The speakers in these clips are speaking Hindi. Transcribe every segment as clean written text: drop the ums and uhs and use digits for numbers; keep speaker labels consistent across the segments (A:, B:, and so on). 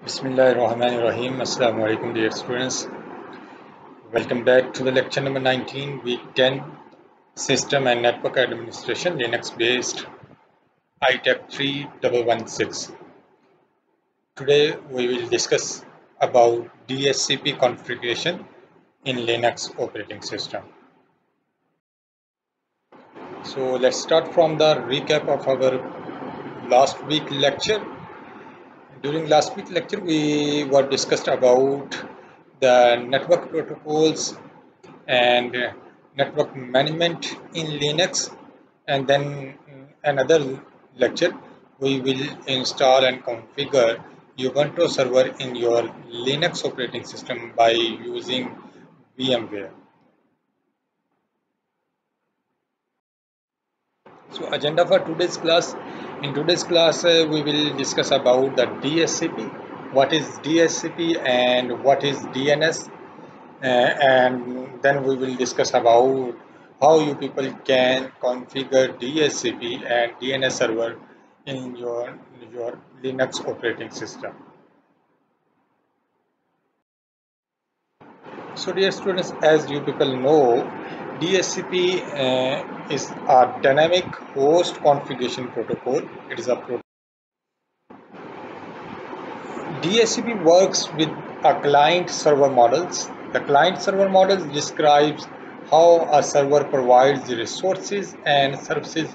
A: Bismillahirrahmanirrahim. Assalamu alaikum, dear students. Welcome back to the lecture number 19, week 10, System and Network Administration, Linux based ITEC 3116. Today we will discuss about DHCP configuration in Linux operating system. So let's start from the recap of our last week lecture. During last week lecture, we were discussed about the network protocols and network management in Linux, and then another lecture we will install and configure Ubuntu server in your Linux operating system by using VMware. So agenda for today's class. In today's class, we will discuss about the DHCP, what is DHCP and what is DNS, and then we will discuss about how you people can configure DHCP and DNS server in your Linux operating system. So dear students, as you people know, DHCP is a dynamic host configuration protocol. It is a DHCP works with a client-server models. The client-server model describes how a server provides resources and services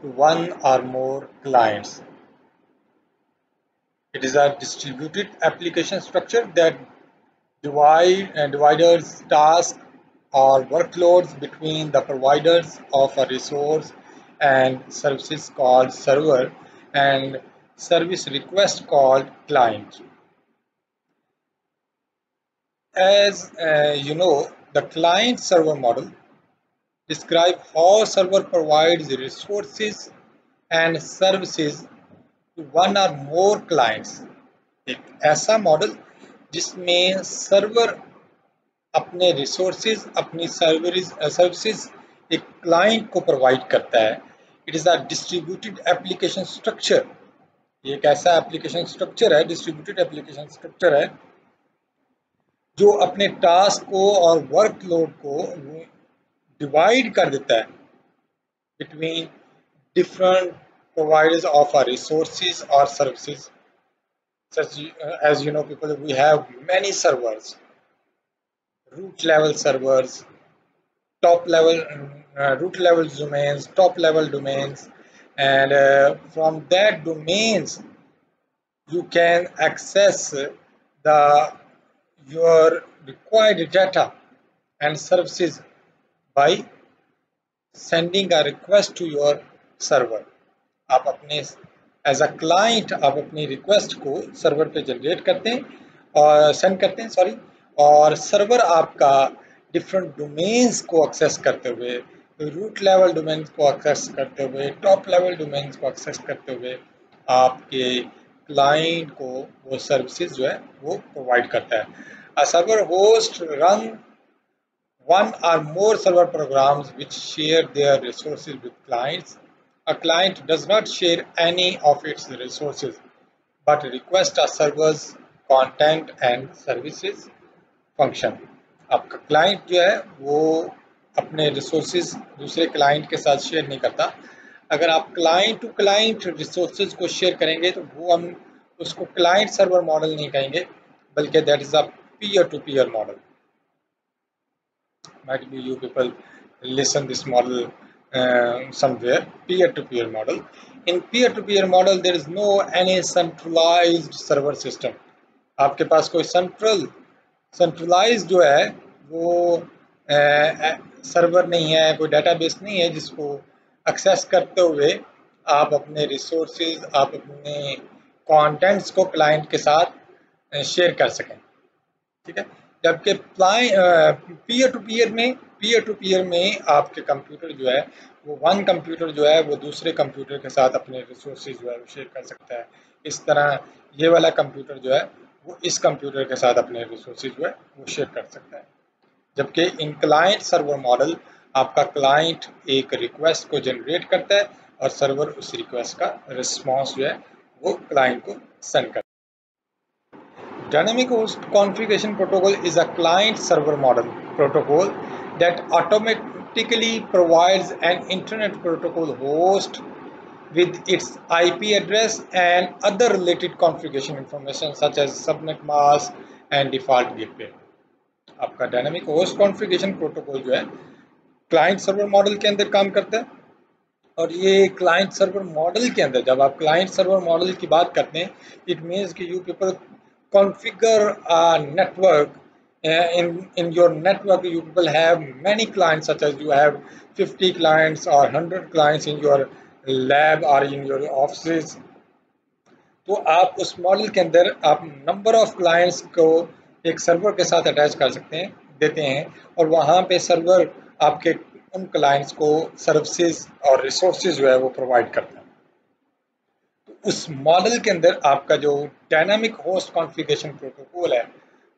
A: to one or more clients. It is a distributed application structure that dividers tasks or workloads between the providers of a resource and services called server and service request called client. As you know, the client-server model describes how server provides resources and services to one or more clients. एक ऐसा मॉडल जिसमें सर्वर अपने रिसोर्सेज अपनी सर्विसेज एक क्लाइंट को प्रोवाइड करता है. It is a distributed application structure. ये एक ऐसा एप्लीकेशन स्ट्रक्चर है, डिस्ट्रीब्यूटेड एप्लीकेशन स्ट्रक्चर है जो अपने टास्क को और वर्कलोड को डिवाइड कर देता है between different providers of our resources or services. Such as you know, people, we have many servers, root level servers, top level root level domains, top level domains, and from that domains you can access the your required data and services by sending a request to your server. आप अपने एज अ क्लाइंट आप अपनी रिक्वेस्ट को सर्वर पे जनरेट करते हैं और सेंड करते हैं सॉरी, और सर्वर आपका डिफरेंट डोमेन्स को एक्सेस करते हुए, रूट लेवल डोमेन्स को एक्सेस करते हुए, टॉप लेवल डोमेन्स को एक्सेस करते हुए आपके क्लाइंट को वो सर्विसेज जो है वो प्रोवाइड करता है. A server host run one or more server programs which share their resources with clients. A client does not share any of its resources but requests a server's content and services function. आपका क्लाइंट जो है वो अपने रिसोर्सेज दूसरे क्लाइंट के साथ शेयर नहीं करता. अगर आप क्लाइंट टू क्लाइंट रिसोर्सेज को शेयर करेंगे तो वो हम उसको क्लाइंट सर्वर मॉडल नहीं कहेंगे, बल्कि that is a peer to peer model. Might be you people listen this model somewhere. Peer-to-peer model. In peer-to-peer model there is no any centralized server system. आपके पास कोई centralized जो है वो सर्वर नहीं है, कोई डेटाबेस नहीं है जिसको एक्सेस करते हुए आप अपने रिसोर्सेज, आप अपने कंटेंट्स को क्लाइंट के साथ शेयर कर सकें. ठीक है. जबकि पीयर टू पीयर में आपके कंप्यूटर जो है वो वन कंप्यूटर जो है वो दूसरे कंप्यूटर के साथ अपने रिसोर्सेज जो है वो शेयर कर सकता है. इस तरह ये वाला कंप्यूटर जो है वो इस कंप्यूटर के साथ अपने रिसोर्सेज जो है वो शेयर कर सकता है. जबकि इन क्लाइंट सर्वर मॉडल आपका क्लाइंट एक रिक्वेस्ट को जनरेट करता है और सर्वर उस रिक्वेस्ट का रिस्पॉन्स जो है वो क्लाइंट को सेंड करता है. Dynamic host configuration protocol is a client-server model protocol that automatically provides an internet protocol host with its IP address and other related configuration information such as subnet mask and default gateway. आपका डायनामिक होस्ट कॉन्फ़िगरेशन प्रोटोकॉल जो है क्लाइंट सर्वर मॉडल के अंदर काम करता है और ये क्लाइंट सर्वर मॉडल के अंदर जब आप क्लाइंट सर्वर मॉडल की बात करते हैं इट मीन्स कि you people configure a network in your network you people have many clients such as you have 50 clients or 100 clients in your lab or in your offices तो आप उस मॉडल के अंदर आप नंबर ऑफ क्लाइंट्स को एक सर्वर के साथ अटैच कर सकते हैं देते हैं और वहाँ पे सर्वर आपके उन क्लाइंट्स को सर्विसेज और रिसोर्सेज जो है वो प्रोवाइड करता है तो उस मॉडल के अंदर आपका जो डायनामिक होस्ट कॉन्फ़िगरेशन प्रोटोकॉल है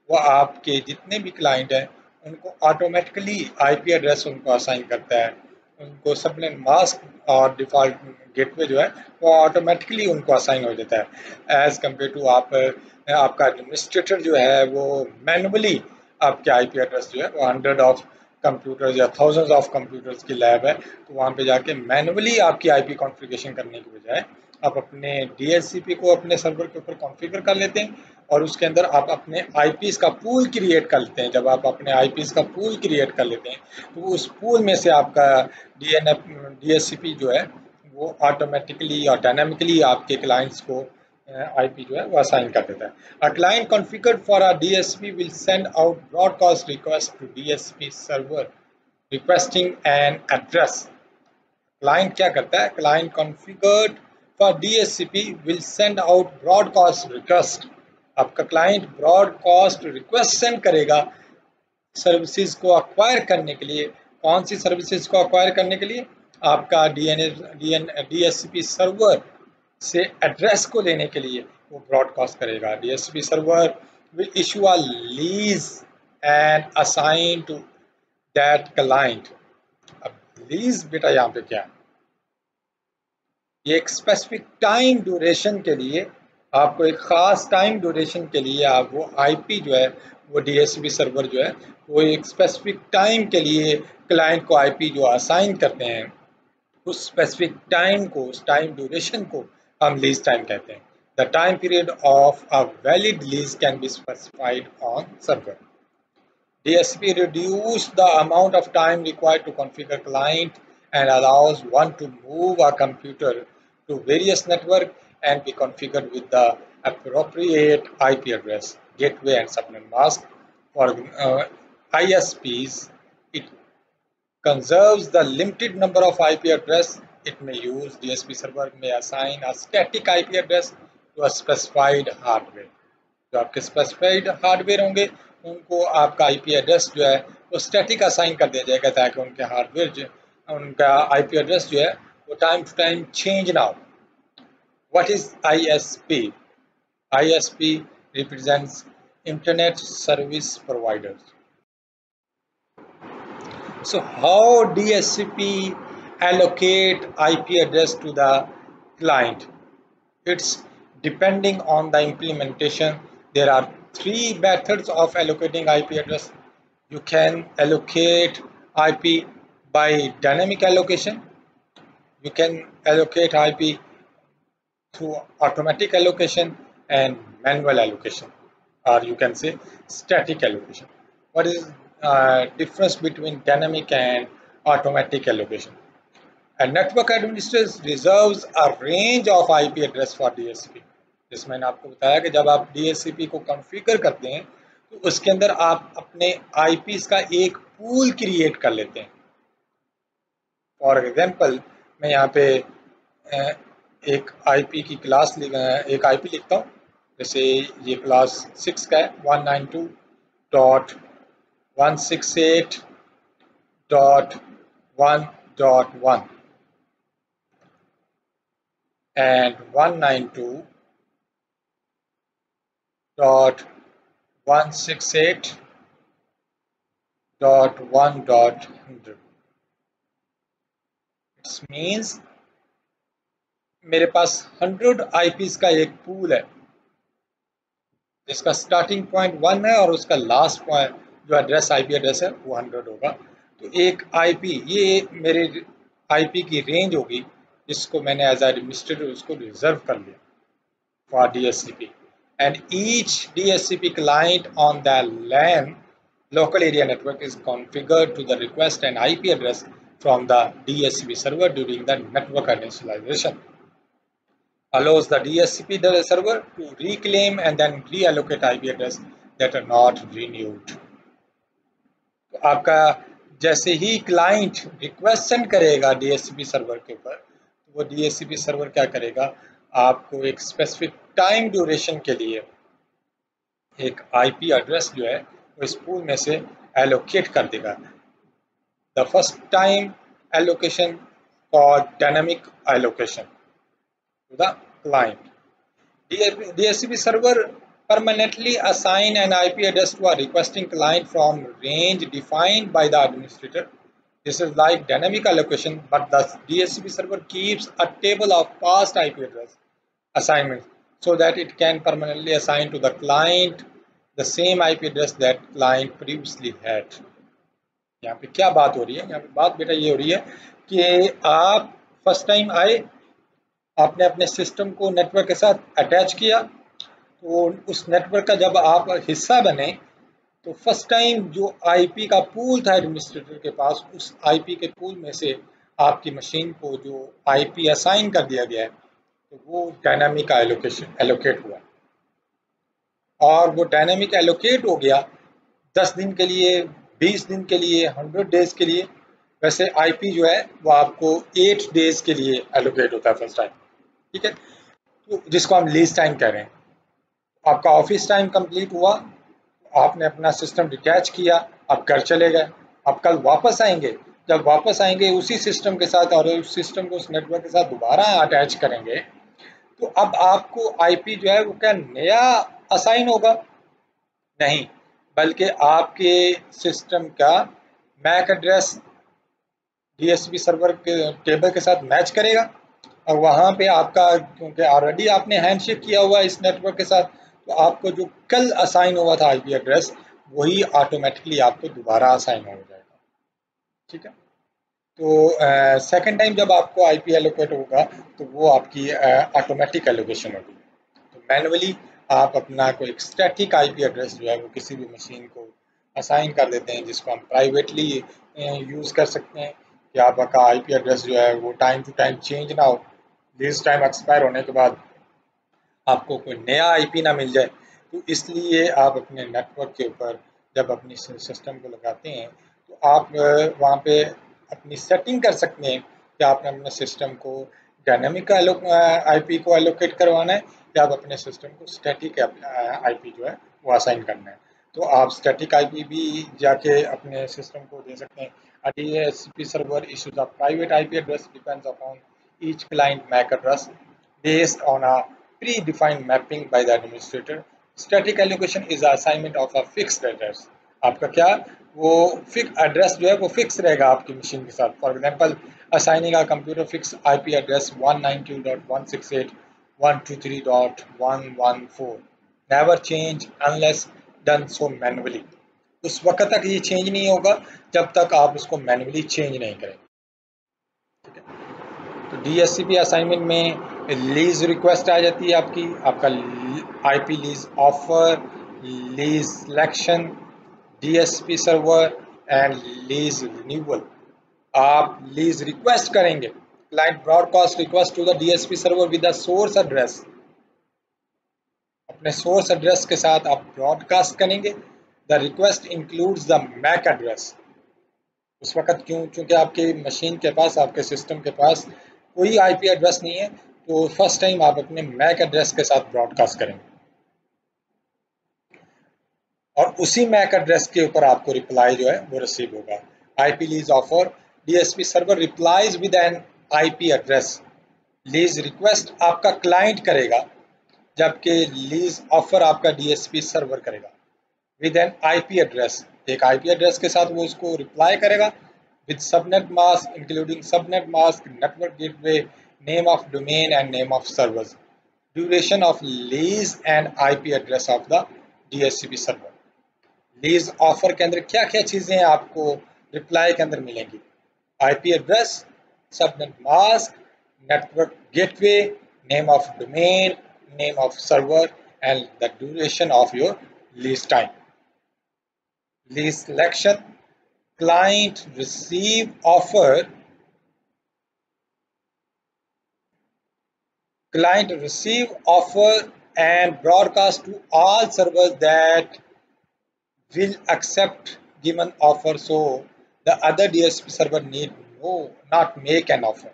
A: वो आपके जितने भी क्लाइंट हैं उनको ऑटोमेटिकली आईपी एड्रेस उनको असाइन करता है उनको सबनेट मास्क और डिफ़ॉल्ट गेटवे जो है वो ऑटोमेटिकली उनको असाइन हो जाता है एज़ कम्पेयर टू आपका एडमिनिस्ट्रेटर जो है वो मैनुअली आपके आईपी एड्रेस जो है वो 100 ऑफ कंप्यूटर्स या थाउजेंड्स ऑफ कंप्यूटर्स की लैब है तो वहाँ पे जाके मैनुअली आपकी आईपी कॉन्फ़िगरेशन करने की बजाय आप अपने डीएचसीपी को अपने सर्वर के ऊपर कॉन्फ़िगर कर लेते हैं और उसके अंदर आप अपने आईपीस का पूल क्रिएट कर लेते हैं जब आप अपने आईपीस का पूल क्रिएट कर लेते हैं तो उस पूल में से आपका डीएचसीपी जो है वो ऑटोमेटिकली और डायनामिकली आपके क्लाइंट्स को आईपी जो है वो असाइन कर देता है a client configured for a DHCP will send out broadcast request to DHCP server requesting an address client क्या करता है client configured for DHCP will send out broadcast request आपका क्लाइंट ब्रॉडकास्ट रिक्वेस्ट सेंड करेगा सर्विसेज को अक्वायर करने के लिए कौन सी सर्विसेज को अक्वायर करने के लिए आपका डीएचसीपी सर्वर से एड्रेस को लेने के लिए वो ब्रॉडकास्ट करेगा DHCP server will issue a lease and assign to that client अब लीज बेटा यहाँ पे क्या है ये एक स्पेसिफिक टाइम ड्यूरेशन के लिए आपको एक ख़ास टाइम ड्यूरेशन के लिए आप वो आईपी जो है वो डीएचसीपी सर्वर जो है वो एक स्पेसिफिक टाइम के लिए क्लाइंट को आईपी जो असाइन करते हैं उस स्पेसिफिक टाइम को उस टाइम ड्यूरेशन को हम लीज टाइम कहते हैं the time period of a valid lease can be specified on server DSP reduces the amount of time required to configure client and allows one to move a computer to various network and be configured with the appropriate IP address, gateway and subnet mask. For ISPs, it conserves the limited number of IP address it may use. DSP server may assign a static IP address to a specified hardware. जो आपके स्पेसिफाइड हार्डवेयर होंगे उनको आपका आईपी एड्रेस जो है वो स्टैटिक असाइन कर दिया जाएगा ताकि उनके हार्डवेयर जो उनका आईपी एड्रेस जो है वो टाइम टू टाइम चेंज ना हो what is ISP ISP represents internet service providers so how DSCP allocate IP address to the client it's depending on the implementation there are three methods of allocating IP address you can allocate IP by dynamic allocation you can allocate IP through automatic allocation and manual allocation or you can say static allocation what is difference between dynamic and automatic allocation a network administrator reserves a range of IP address for DSCP जिसमें मैंने आपको बताया कि जब आप DSCP को कॉन्फ़िगर करते हैं तो उसके अंदर आप अपने IPs का एक पूल क्रिएट कर लेते हैं फॉर एग्जांपल मैं यहाँ पे एक IP की क्लास एक IP लिखता हूँ जैसे ये क्लास 6 का है 192.168.1.1 and 192.168.1.100 इट्स मीन्स मेरे पास 100 IPs का एक पूल है जिसका स्टार्टिंग पॉइंट 1 है और उसका लास्ट पॉइंट जो एड्रेस आईपी एड्रेस है वो 100 होगा। तो एक आईपी, ये मेरे आईपी की रेंज होगी जिसको मैंने एज एडमिनिस्ट्रेटर उसको रिजर्व कर लिया for DHCP, and each DHCP client on the LAN local area network is configured to the request and IP address from the DHCP server during the network initialization, allows the DHCP server to reclaim and then reallocate IP address that are not renewed. तो आपका जैसे ही क्लाइंट रिक्वेस्ट सेंड करेगा DHCP सर्वर के ऊपर, तो वो DHCP सर्वर क्या करेगा, आपको एक स्पेसिफिक टाइम ड्यूरेशन के लिए एक आईपी एड्रेस जो है वो इस पूल में से एलोकेट कर देगा। The first time allocation called dynamic allocation to the client. DHCP server permanently assign an IP address to a requesting client from range defined by the administrator. This is like dynamic allocation, but the DHCP server keeps a table of past IP address assignments so that it can permanently assign to the client the same IP address that client previously had. यहाँ पे क्या बात हो रही है, यहाँ पे बात बेटा ये हो रही है कि आप फर्स्ट टाइम आए, आपने अपने सिस्टम को नेटवर्क के साथ अटैच किया, तो उस नेटवर्क का जब आप हिस्सा बने तो फर्स्ट टाइम जो आईपी का पूल था एडमिनिस्ट्रेटर के पास, उस आईपी के पूल में से आपकी मशीन को जो आईपी असाइन कर दिया गया है तो वो डायनामिक एलोकेट हुआ, और वो डायनामिक एलोकेट हो गया 10 दिन के लिए, 20 दिन के लिए, 100 डेज के लिए। वैसे आईपी जो है वो आपको 8 डेज के लिए एलोकेट होता है फर्स्ट टाइम, ठीक है, तो जिसको हम लीज टाइम कह रहे हैं। आपका ऑफिस टाइम कंप्लीट हुआ, आपने अपना सिस्टम डिटैच किया, आप घर चले गए, आप कल वापस आएंगे, जब वापस आएंगे उसी सिस्टम के साथ और उस सिस्टम को उस नेटवर्क के साथ दोबारा अटैच करेंगे, तो अब आपको आईपी जो है वो क्या नया असाइन होगा? नहीं, बल्कि आपके सिस्टम का मैक एड्रेस DHCP सर्वर के टेबल के साथ मैच करेगा, और वहाँ पे आपका, क्योंकि ऑलरेडी आपने हैंडशेक किया हुआ है इस नेटवर्क के साथ, तो आपको जो कल असाइन हुआ था आईपी एड्रेस वही ऑटोमेटिकली आपको दोबारा असाइन हो जाएगा, ठीक है। तो सेकंड टाइम जब आपको आईपी एलोकेट होगा तो वो आपकी ऑटोमेटिक एलोकेशन होगी। तो मैनुअली आप अपना कोई एक स्टैटिक आईपी एड्रेस जो है वो किसी भी मशीन को असाइन कर देते हैं, जिसको हम प्राइवेटली यूज़ कर सकते हैं कि आपका आईपी एड्रेस जो है वो टाइम टू टाइम चेंज ना हो, लीज टाइम एक्सपायर होने के बाद आपको कोई नया आईपी ना मिल जाए। तो इसलिए आप अपने नेटवर्क के ऊपर जब अपनी सिस्टम को लगाते हैं तो आप वहाँ पे अपनी सेटिंग कर सकते हैं कि आपने अपने सिस्टम को डायनामिक आईपी को एलोकेट करवाना है या आप अपने सिस्टम को स्टैटिक आईपी जो है वो असाइन करना है। तो आप स्टैटिक आईपी भी जाके अपने सिस्टम को दे सकते हैं। A DHCP server issues a private IP address depends upon each client MAC address based on a predefined mapping by the administrator. Static allocation is the assignment of a fixed address. आपका क्या, वो फिक्स एड्रेस जो है वो फिक्स रहेगा आपकी मशीन के साथ। For example, assigning a computer fix IP address 192.168.123.114 never change unless done so manually. उस वक्त तक ये चेंज नहीं होगा जब तक आप उसको मैनुअली चेंज नहीं करें, ठीक है। तो DHCP असाइनमेंट में लीज रिक्वेस्ट आ जाती है आपकी, आपका IP lease offer, lease selection, DHCP server and lease renewal. आप लीज रिक्वेस्ट करेंगे, client broadcast request to the DHCP server with the source address, अपने सोर्स एड्रेस के साथ आप ब्रॉडकास्ट करेंगे। The request includes the MAC address. उस वक्त क्योंकि आपके मशीन के पास, आपके सिस्टम के पास कोई आईपी एड्रेस नहीं है, तो फर्स्ट टाइम आप अपने मैक एड्रेस के साथ ब्रॉडकास्ट करेंगे और उसी मैक एड्रेस के ऊपर आपको रिप्लाई जो है वो रिसीव होगा। IP lease offer, DHCP server replies with N IP address. Lease request आपका क्लाइंट करेगा, जबकि लीज ऑफर आपका DHCP सर्वर करेगा विद एन आईपी एड्रेस। एक आईपी एड्रेस के साथ वो उसको रिप्लाई करेगा with subnet mask including subnet mask, network gateway, name of domain and name of servers. Duration of lease and IP address of the DHCP server. Lease offer के अंदर क्या क्या चीजें आपको रिप्लाई के अंदर मिलेंगी? IP address, subnet mask, network gateway, name of domain, name of server and the duration of your lease time. Lease selection, client receive offer and broadcast to all servers that will accept given offer, so the other DSP server need not make an offer.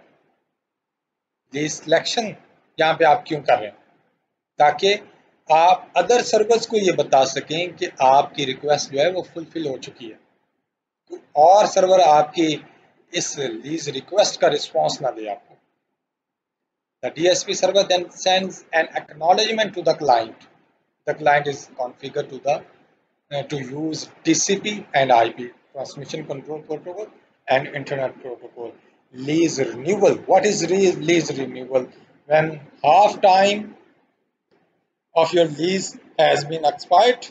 A: Lease selection यहाँ पे आप क्यों कर रहे हैं? ताकि आप अदर सर्वर्स को ये बता सकें कि आपकी रिक्वेस्ट जो है वो फुलफिल हो चुकी है, और सर्वर आपकी इस लीज रिक्वेस्ट का रिस्पॉन्स ना दे आपको। The DSP server then sends an acknowledgement to the client. The client is configured to use TCP and IP, transmission control protocol, and internet protocol. Lease renewal. What is lease renewal? When half time of your lease has been expired,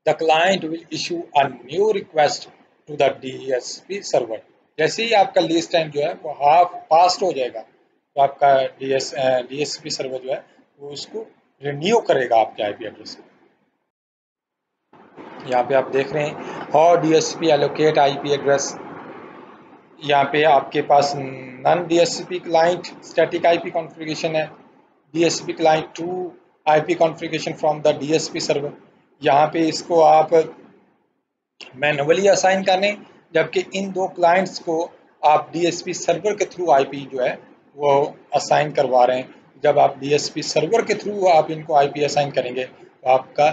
A: the client will issue a new request to the DSP server. जैसे ही आपका लीज टाइम जो है वो हाफ पास्ट हो जाएगा, तो आपका डीएसपी सर्वर जो है वो उसको रिन्यू करेगा आपके आईपी एड्रेस को। यहाँ पे आप देख रहे हैं how DSP allocate IP address. यहाँ पे आपके पास non DSP client static IP configuration है, DSP client to IP configuration from the DSP server. यहाँ पे इसको आप मैनुअली असाइन करने, जबकि इन दो क्लाइंट्स को आप डीएसपी सर्वर के थ्रू आईपी जो है वो असाइन करवा रहे हैं। जब आप डीएसपी सर्वर के थ्रू आप इनको आईपी असाइन करेंगे तो आपका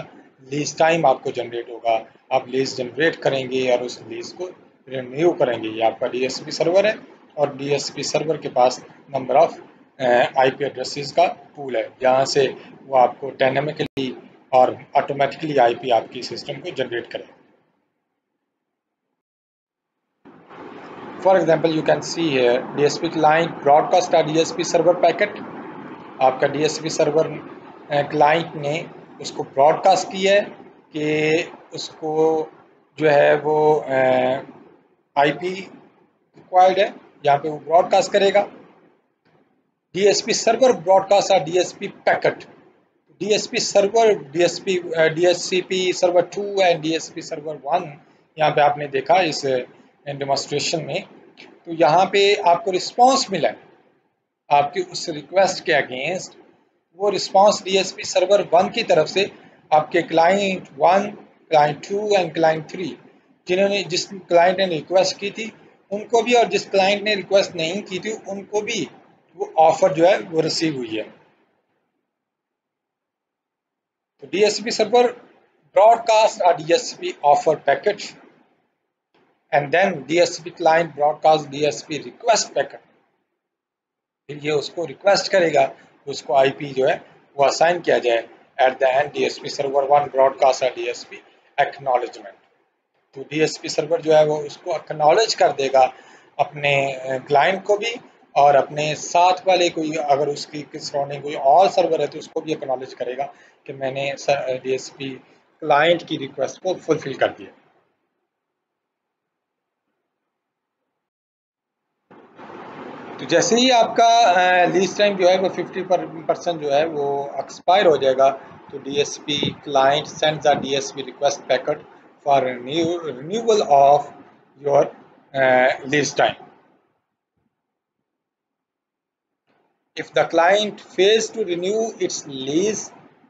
A: लीज टाइम आपको जनरेट होगा, आप लीज जनरेट करेंगे और उस लीज को रिन्यू करेंगे। ये आपका डीएसपी सर्वर है और डीएसपी सर्वर के पास नंबर ऑफ आईपी एड्रेसेस का पूल है, जहाँ से वो आपको डायनामिकली और ऑटोमेटिकली आईपी आपकी सिस्टम को जनरेट करेगा। For example, you can see here DSP client broadcast a DSP server packet. आपका DSP सर्वर क्लाइंट ने उसको ब्रॉडकास्ट किया है कि उसको जो है वो आईपी रिक्वायर्ड है, यहाँ पे वो ब्रॉडकास्ट करेगा। DSP server broadcast a DSP packet. DSP server DSCP server 2 and DSP server 1 यहाँ पे आपने देखा इस डेमोन्स्ट्रेशन में, तो यहाँ पे आपको रिस्पांस मिला है आपकी उस रिक्वेस्ट के अगेंस्ट। वो रिस्पांस डीएसपी सर्वर 1 की तरफ से आपके क्लाइंट 1, क्लाइंट 2 एंड क्लाइंट 3 जिस क्लाइंट ने रिक्वेस्ट की थी उनको भी, और जिस क्लाइंट ने रिक्वेस्ट नहीं की थी उनको भी वो ऑफर जो है वो रिसीव हुई है। तो DSP server broadcast a DSP offer packet and then DSP client broadcast DSP request packet। फिर ये उसको रिक्वेस्ट करेगा, उसको आईपी जो है वो असाइन किया जाए। At the end DSP server 1 broadcast DSP acknowledgement. तो DSP सर्वर जो है वो उसको एक्नॉलेज कर देगा अपने क्लाइंट को भी, और अपने साथ वाले कोई अगर उसकी सराउंडिंग कोई और सर्वर है तो उसको भी एक्नॉलेज करेगा कि मैंने DSP क्लाइंट की रिक्वेस्ट को फुलफिल कर दिया। तो जैसे ही आपका लीज टाइम जो है वो 50% जो है वो एक्सपायर हो जाएगा, तो DSP client sends a DSP request packet for renewal of your lease time. If the client fails to renew its lease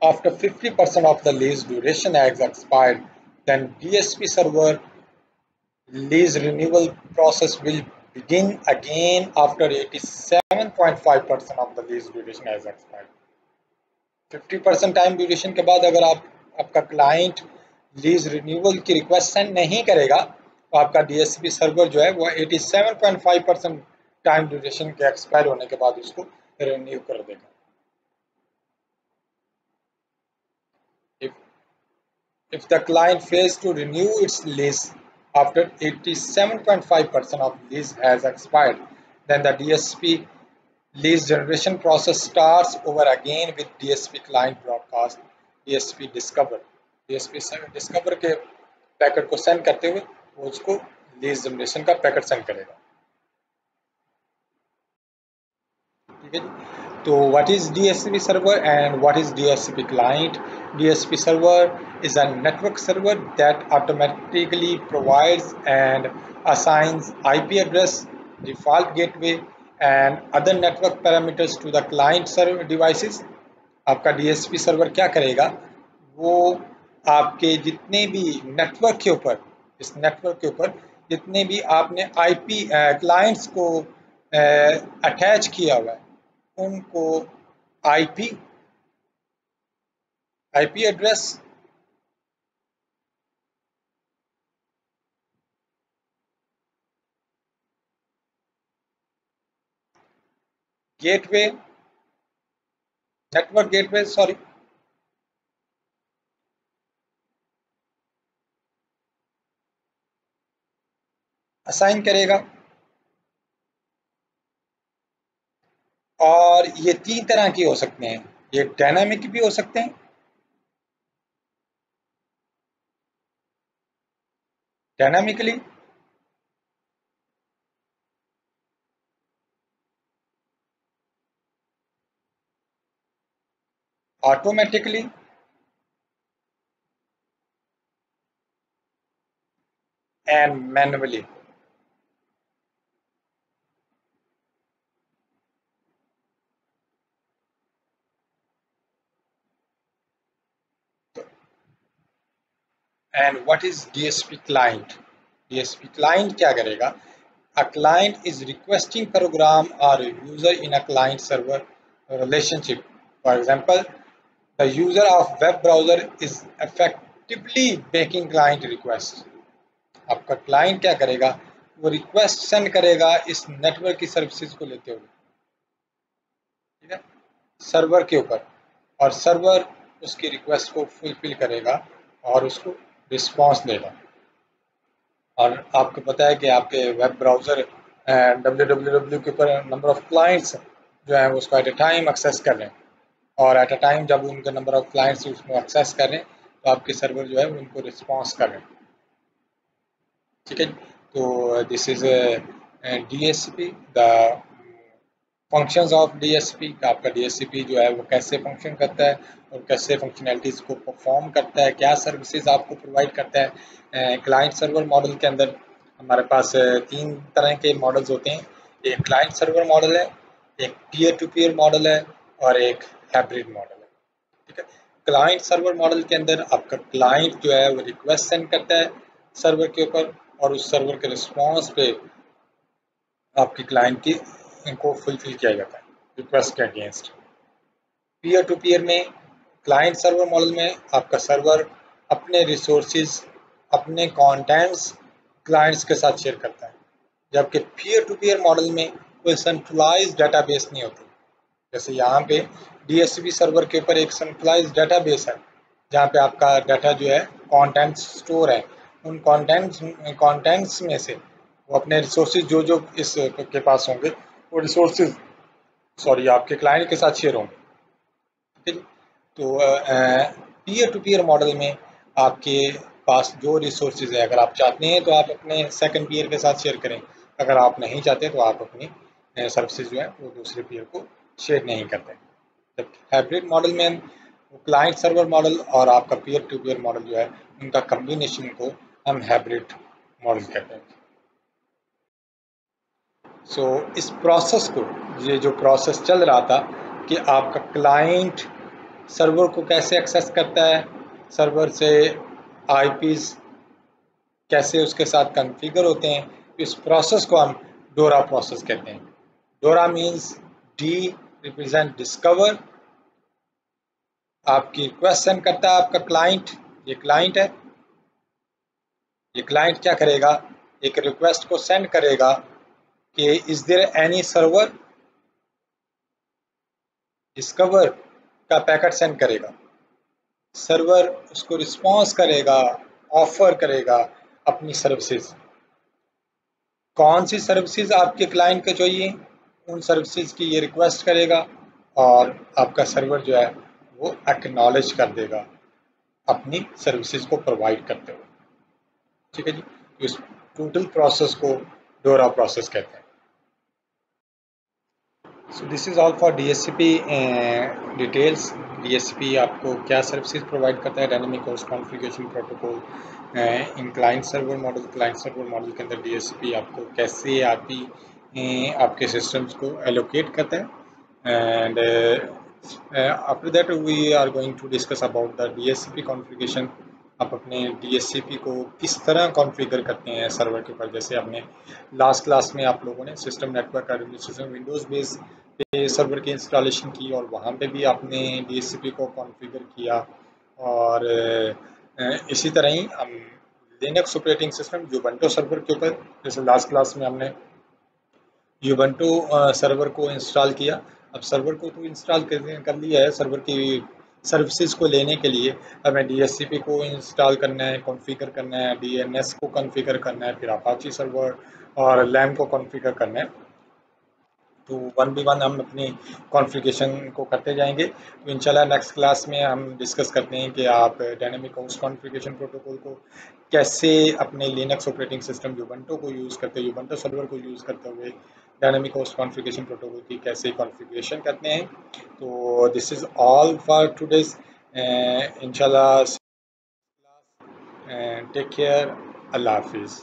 A: after 50% of the lease duration has expired, then DSP server lease renewal process will begin again after 87.5% of the lease duration has expired. 50% time duration के बाद अगर आपका क्लाइंट लीज रिन्यूअल की रिक्वेस्ट सेंड नहीं करेगा तो आपका डीएसपी सर्वर जो है वो 87.5% टाइम ड्यूरेशन के एक्सपायर होने के बाद उसको रिन्यू कर देगा। If the client fails to renew its lease after 87.5% of lease has expired, then the DSP Lead generation process starts over again with DSP client broadcast DSP discover discover के पैकेट को सेंड करते हुए वो उसको लीड जनरेशन का पैकेट सेंड करेगा। ठीक है जी। तो what is DSP server and what is DSP client? DSP server is a network server that automatically provides and assigns IP address, default gateway, and other network parameters to the client server devices. आपका DSP सर्वर क्या करेगा? वो आपके जितने भी नेटवर्क के ऊपर इस नेटवर्क के ऊपर जितने भी आपने IP क्लाइंट्स को अटैच किया हुआ है उनको IP address, gateway, network gateway sorry, assign करेगा। और ये 3 तरह के हो सकते हैं, ये डायनामिक भी हो सकते हैं, dynamically, automatically and manually. And what is DSP client? DSP client क्या करेगा? A client is requesting program or user in a client server relationship. For example, the user of web browser is effectively making client request. आपका क्लाइंट क्या करेगा? वो रिक्वेस्ट सेंड करेगा इस नेटवर्क की सर्विसेज को लेते हुए, ठीक है, सर्वर के ऊपर, और सर्वर उसकी रिक्वेस्ट को फुलफिल करेगा और उसको रिस्पॉन्स देगा। और आपको पता है कि आपके वेब ब्राउज़र www के ऊपर नंबर ऑफ़ क्लाइंट्स जो है उसको एट ए टाइम एक्सेस कर रहे हैं, और एट अ टाइम जब उनके नंबर ऑफ़ क्लाइंट्स उसको एक्सेस कर रहे हैं तो आपके सर्वर जो है उनको रिस्पॉन्स कर रहे हैं। ठीक है, तो this is DSP, the functions of DSP। आपका DSP जो है वो कैसे फंक्शन करता है और कैसे फंक्शनैलिटीज़ को परफॉर्म करता है, क्या सर्विसेज आपको प्रोवाइड करता है। क्लाइंट सर्वर मॉडल के अंदर हमारे पास 3 तरह के मॉडल्स होते हैं। एक क्लाइंट सर्वर मॉडल है, एक पीयर टू पीयर मॉडल है और एक हाइब्रिड मॉडल है। ठीक है, क्लाइंट सर्वर मॉडल के अंदर आपका क्लाइंट जो है वो रिक्वेस्ट सेंड करता है सर्वर के ऊपर और उस सर्वर के रिस्पॉन्स पे आपकी क्लाइंट की इनको फुलफिल किया जाता है रिक्वेस्ट के अगेंस्ट। पीयर टू पीयर में, क्लाइंट सर्वर मॉडल में आपका सर्वर अपने रिसोर्सेज, अपने कंटेंट्स क्लाइंट्स के साथ शेयर करता है, जबकि पीयर टू पीयर मॉडल में कोई सेंट्रलाइज्ड डेटाबेस नहीं होती। जैसे यहाँ पे DSP सर्वर के ऊपर एक सेंट्रलाइज्ड डेटाबेस है जहाँ पे आपका डाटा जो है कंटेंट्स स्टोर है, उन कंटेंट्स में से वो अपने रिसोर्सेज जो इस के पास होंगे वो रिसोर्सेज सॉरी आपके क्लाइंट के साथ शेयर होंगे। ठीक है, तो पीयर टू पीयर मॉडल में आपके पास जो रिसोर्सेज है, अगर आप चाहते हैं तो आप अपने सेकंड पीयर के साथ शेयर करें, अगर आप नहीं चाहते तो आप अपनी सर्विसेज जो है वो दूसरे पीयर को शेयर नहीं करते। जब हाइब्रिड मॉडल में क्लाइंट सर्वर मॉडल और आपका पीयर टू पीयर मॉडल जो है उनका कम्बिनेशन को हम हाइब्रिड मॉडल कहते हैं। सो इस प्रोसेस को, ये जो प्रोसेस चल रहा था कि आपका क्लाइंट सर्वर को कैसे एक्सेस करता है, सर्वर से आईपीज कैसे उसके साथ कॉन्फ़िगर होते हैं, इस प्रोसेस को हम डोरा प्रोसेस कहते हैं। डोरा मीन्स डी रिप्रेजेंट डिस्कवर, आपकी रिक्वेस्ट सेंड करता है आपका क्लाइंट, ये क्लाइंट है। ये क्लाइंट क्या करेगा? एक रिक्वेस्ट को सेंड करेगा कि is there any server, discover का पैकेट सेंड करेगा, सर्वर उसको रिस्पॉन्स करेगा, ऑफर करेगा अपनी सर्विसेज। कौन सी सर्विसेज आपके क्लाइंट को चाहिए? उन सर्विसेज की ये रिक्वेस्ट करेगा और आपका सर्वर जो है वो एक्नॉलेज कर देगा अपनी सर्विसेज को प्रोवाइड करते हुए। ठीक है जी, तो इस टोटल प्रोसेस को डोरा प्रोसेस कहते हैं। So this is all for DHCP details. DHCP आपको क्या सर्विसेज प्रोवाइड करता है, डायनेमिक होस्ट कॉन्फ़िगरेशन प्रोटोकॉल इन client server model. Client server model के अंदर डीएचसीपी आपको कैसे आरपी आपके सिस्टम्स को एलोकेट करता है। And after that we are going to discuss about the DHCP configuration। आप अपने DHCP को किस तरह कॉन्फ़िगर करते हैं सर्वर के ऊपर। जैसे आपने लास्ट क्लास में आप लोगों ने system network administration Windows base पे सर्वर की इंस्टॉलेशन की और वहाँ पे भी आपने DHCP को कॉन्फ़िगर किया। और इसी तरह ही हम Linux operating system Ubuntu server के ऊपर, जैसे लास्ट क्लास में हमने यूबंटू सर्वर को इंस्टॉल किया। अब सर्वर को तो इंस्टॉल कर लिया है, सर्वर की सर्विसेज को लेने के लिए हमें डीएचसीपी को इंस्टॉल करना है, कॉन्फ़िगर करना है, डीएनएस को कॉन्फ़िगर करना है, फिर अपाची सर्वर और लैम को कॉन्फ़िगर करना है। तो वन बाई वन हम अपनी कॉन्फ़िगरेशन को करते जाएंगे। तो इंशाल्लाह नेक्स्ट क्लास में हम डिस्कस करते हैं कि आप डायनेमिक होस्ट कॉन्फ़िगरेशन प्रोटोकॉल को कैसे अपने लिनक्स ऑपरेटिंग सिस्टम यूबंटू को यूज़ करते हुए, यूबंटू सर्वर को यूज़ करते हुए डायनेमिक होस्ट कॉन्फ़िगरेशन प्रोटोकॉल की कैसे कॉन्फ़िगरेशन करते हैं। तो this is all for today's. इंशाल्लाह टेक केयर, अल्लाह हाफिज़।